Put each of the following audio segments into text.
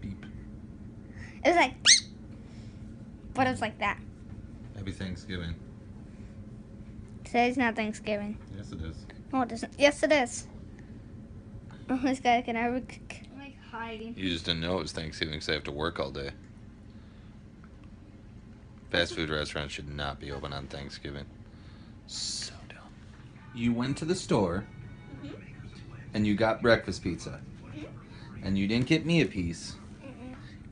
beep. It was like, but it was like that. Happy Thanksgiving. Today's not Thanksgiving. Yes, it is. No, it isn't. Yes, it is. Oh, this guy can never like hiding. You just didn't know it was Thanksgiving because I have to work all day. Fast food restaurants should not be open on Thanksgiving. So dumb. You went to the store and you got breakfast pizza. And you didn't get me a piece.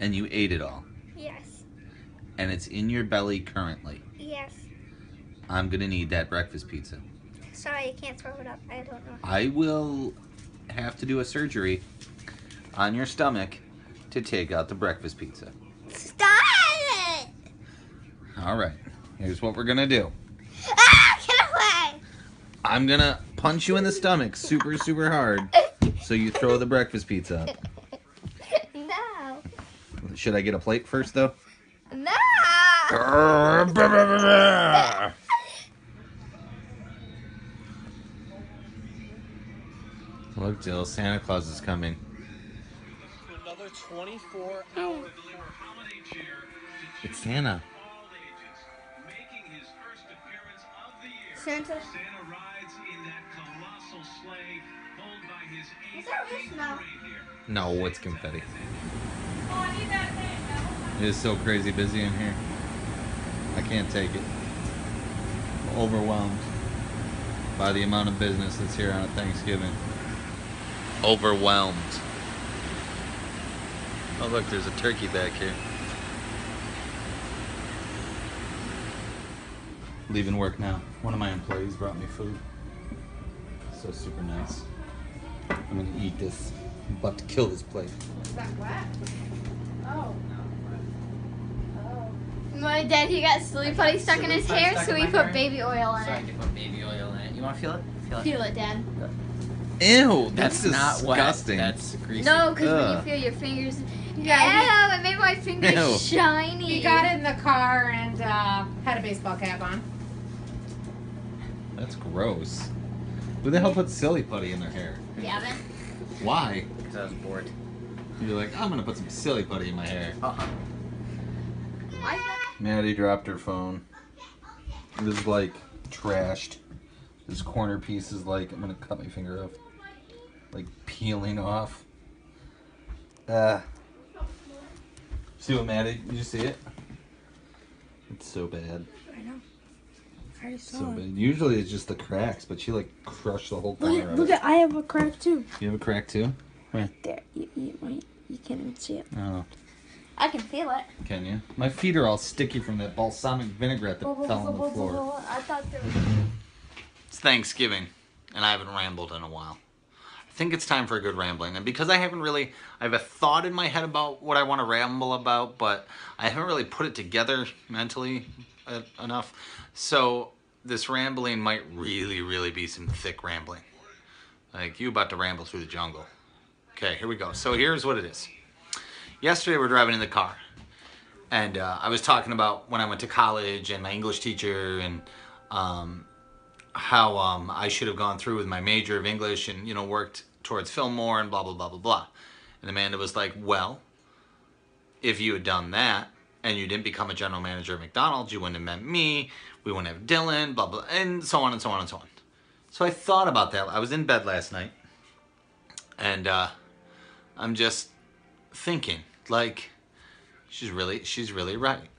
And you ate it all. Yes. And it's in your belly currently. Yes. I'm going to need that breakfast pizza. Sorry, you can't throw it up. I don't know. I will have to do a surgery on your stomach to take out the breakfast pizza. Stop it! All right. Here's what we're going to do. Ah, get away! I'm going to punch you in the stomach super, super hard so you throw the breakfast pizza up. No. Should I get a plate first, though? No! Look, Jill, Santa Claus is coming. Another 24 hours. It's Santa. Santa. Is that real snow? No, it's confetti. It is so crazy busy in here. I can't take it. I'm overwhelmed by the amount of business that's here on a Thanksgiving. Overwhelmed. Oh look, there's a turkey back here. Leaving work now. One of my employees brought me food. So super nice. I'm gonna eat this. I'm about to kill this plate. Is that wet? Oh. My dad, he got silly putty stuck in his hair, so he put baby oil in So I it. can put baby oil in it. You want to feel it? Feel it, Dad. Ew, That's not disgusting. wet. That's greasy. No, because when you Ugh. feel your fingers. Yeah, Ew, it made my fingers Ew. shiny. He got in the car and had a baseball cap on. That's gross. Who the hell put silly putty in their hair? Gavin. Why? Because I was bored. You're like, I'm gonna put some silly putty in my hair. I Maddie dropped her phone. It was like trashed. This corner piece is like, I'm gonna cut my finger off. Like peeling off. See what Maddie, did you see it? It's so bad. I know. I already So bad. Usually it's just the cracks, but she like crushed the whole Look corner at, of look it. at, I have a crack too. You have a crack too? Where? There, you can't even see it. Oh, I can feel it. can you? My feet are all sticky from that balsamic vinaigrette that fell on the floor. I thought there was. It's Thanksgiving, and I haven't rambled in a while. I think it's time for a good rambling. And because I have a thought in my head about what I want to ramble about, but I haven't really put it together mentally enough. So this rambling might really, really be some thick rambling. Like you about to ramble through the jungle. Okay, here we go. So here's what it is. Yesterday we're driving in the car. And I was talking about when I went to college and my English teacher and how I should have gone through with my major of English and, you know, worked towards Fillmore and blah, blah, blah, blah, blah. And Amanda was like, well, if you had done that and you didn't become a general manager at McDonald's, you wouldn't have met me, we wouldn't have Dylan, blah, blah, and so on and so on and so on. So I thought about that. I was in bed last night and I'm just thinking, like, she's really right.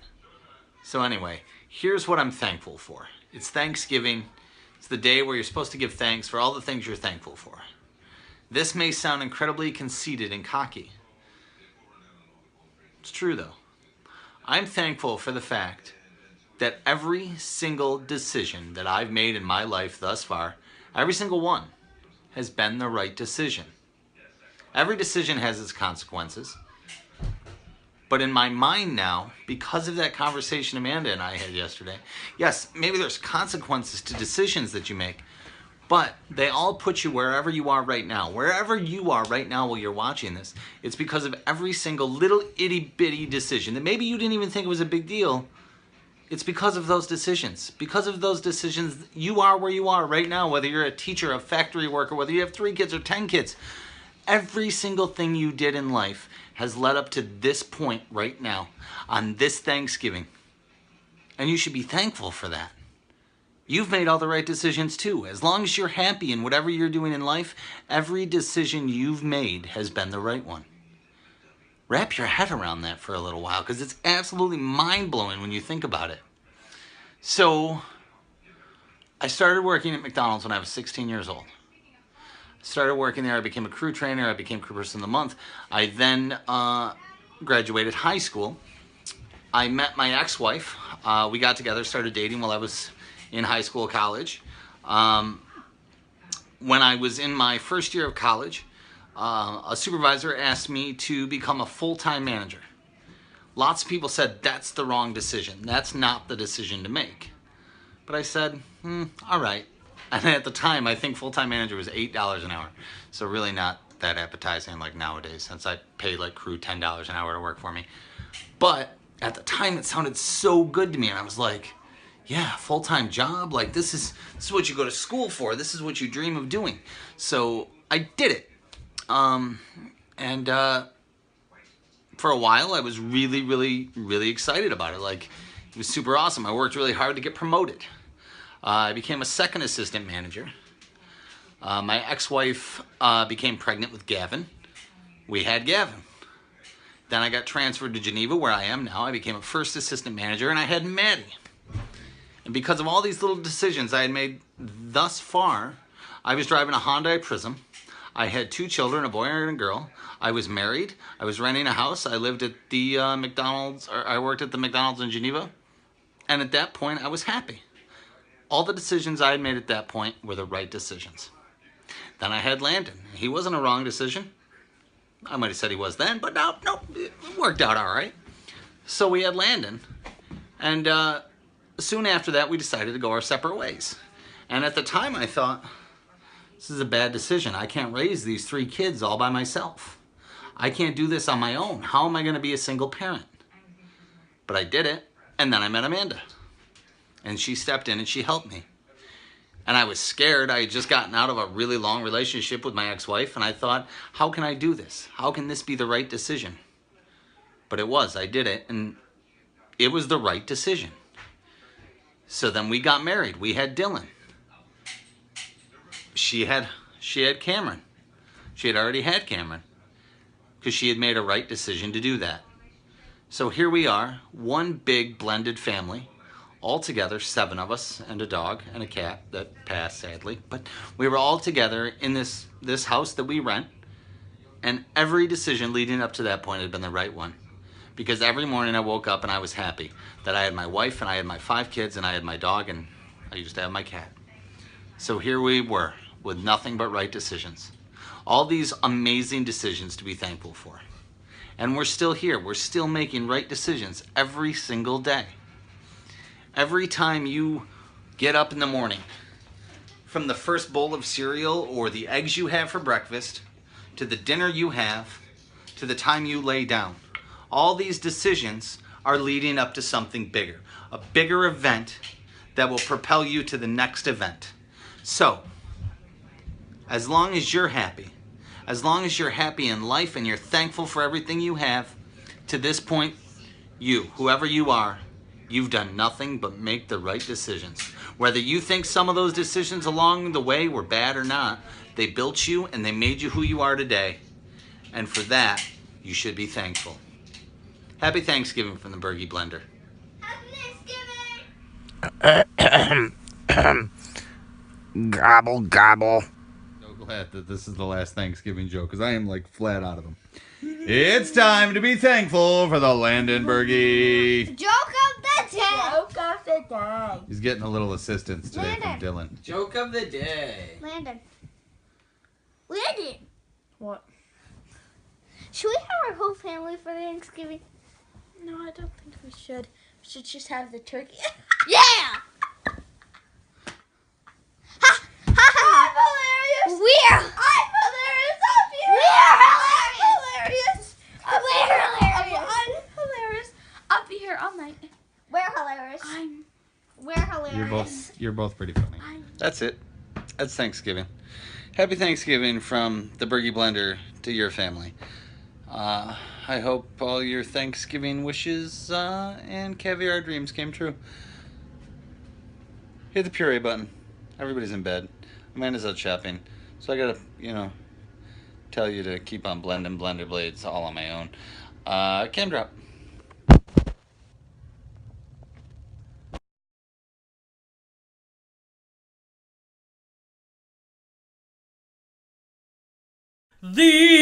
So anyway, here's what I'm thankful for. It's Thanksgiving. It's the day where you're supposed to give thanks for all the things you're thankful for. This may sound incredibly conceited and cocky. It's true though. I'm thankful for the fact that every single decision that I've made in my life thus far, every single one, has been the right decision. Every decision has its consequences. But in my mind now, because of that conversation Amanda and I had yesterday, yes, maybe there's consequences to decisions that you make, but they all put you wherever you are right now. Wherever you are right now while you're watching this, it's because of every single little itty-bitty decision that maybe you didn't even think was a big deal. It's because of those decisions. Because of those decisions, you are where you are right now, whether you're a teacher, a factory worker, whether you have 3 kids or 10 kids. Every single thing you did in life has led up to this point right now on this Thanksgiving. And you should be thankful for that. You've made all the right decisions too. As long as you're happy in whatever you're doing in life, every decision you've made has been the right one. Wrap your head around that for a little while, because it's absolutely mind-blowing when you think about it. So, I started working at McDonald's when I was 16 years old. I started working there, I became a crew trainer, I became crew person of the month. I then graduated high school. I met my ex-wife. We got together, started dating while I was in high school, college. When I was in my first year of college, a supervisor asked me to become a full-time manager. Lots of people said, that's the wrong decision. That's not the decision to make. But I said, all right. And at the time, I think full-time manager was $8 an hour. So really not that appetizing like nowadays, since I paid like crew $10 an hour to work for me. But at the time, it sounded so good to me. And I was like, yeah, full-time job. Like this is what you go to school for. This is what you dream of doing. So I did it. For a while, I was really, really, really excited about it. Like, it was super awesome. I worked really hard to get promoted. I became a second assistant manager. My ex-wife became pregnant with Gavin. We had Gavin. Then I got transferred to Geneva, where I am now. I became a first assistant manager, and I had Maddie. And because of all these little decisions I had made thus far, I was driving a Hyundai Prism. I had 2 children, a boy and a girl. I was married. I was renting a house. I lived at the McDonald's, or I worked at the McDonald's in Geneva. And at that point, I was happy. All the decisions I had made at that point were the right decisions. Then I had Landon. He wasn't a wrong decision. I might have said he was then, but no, it worked out all right. So we had Landon. And soon after that, we decided to go our separate ways. And at the time, I thought, this is a bad decision. I can't raise these 3 kids all by myself. I can't do this on my own. How am I going to be a single parent? But I did it, and then I met Amanda. And she stepped in and she helped me. And I was scared. I had just gotten out of a really long relationship with my ex-wife, and I thought, how can I do this? How can this be the right decision? But it was. I did it, and it was the right decision. So then we got married. We had Dylan. She had Cameron. She had already had Cameron because she had made a right decision to do that. So here we are, one big blended family, all together, 7 of us and a dog and a cat that passed sadly. But we were all together in this house that we rent, and every decision leading up to that point had been the right one. Because every morning I woke up and I was happy that I had my wife and I had my 5 kids and I had my dog and I used to have my cat. So here we were with nothing but right decisions. All these amazing decisions to be thankful for. And we're still here. We're still making right decisions every single day. Every time you get up in the morning, from the first bowl of cereal or the eggs you have for breakfast, to the dinner you have, to the time you lay down, all these decisions are leading up to something bigger. A bigger event that will propel you to the next event. So, as long as you're happy, as long as you're happy in life and you're thankful for everything you have, to this point, whoever you are, you've done nothing but make the right decisions. Whether you think some of those decisions along the way were bad or not, they built you and they made you who you are today. And for that, you should be thankful. Happy Thanksgiving from the Bergie Blender. Happy Thanksgiving! Gobble, gobble. So glad that this is the last Thanksgiving joke, because I am like flat out of them. It's time to be thankful for the Landon Bergie. Joke of the day! Joke of the day. He's getting a little assistance today from Landon. Dylan. Joke of the day. Landon, What? should we have our whole family for Thanksgiving? No, I don't think we should. We should just have the turkey. Yeah! Ha! Ha ha! I'm hilarious. We're hilarious. I'm hilarious. I'm hilarious. I'll be here all night. We're hilarious. We're hilarious. You're both pretty funny. That's it. That's Thanksgiving. Happy Thanksgiving from the Bergie Blender to your family. I hope all your Thanksgiving wishes and caviar dreams came true. Hit the puree button. Everybody's in bed. Amanda's out shopping. So I gotta, tell you to keep on blending blender blades all on my own. Cam drop. The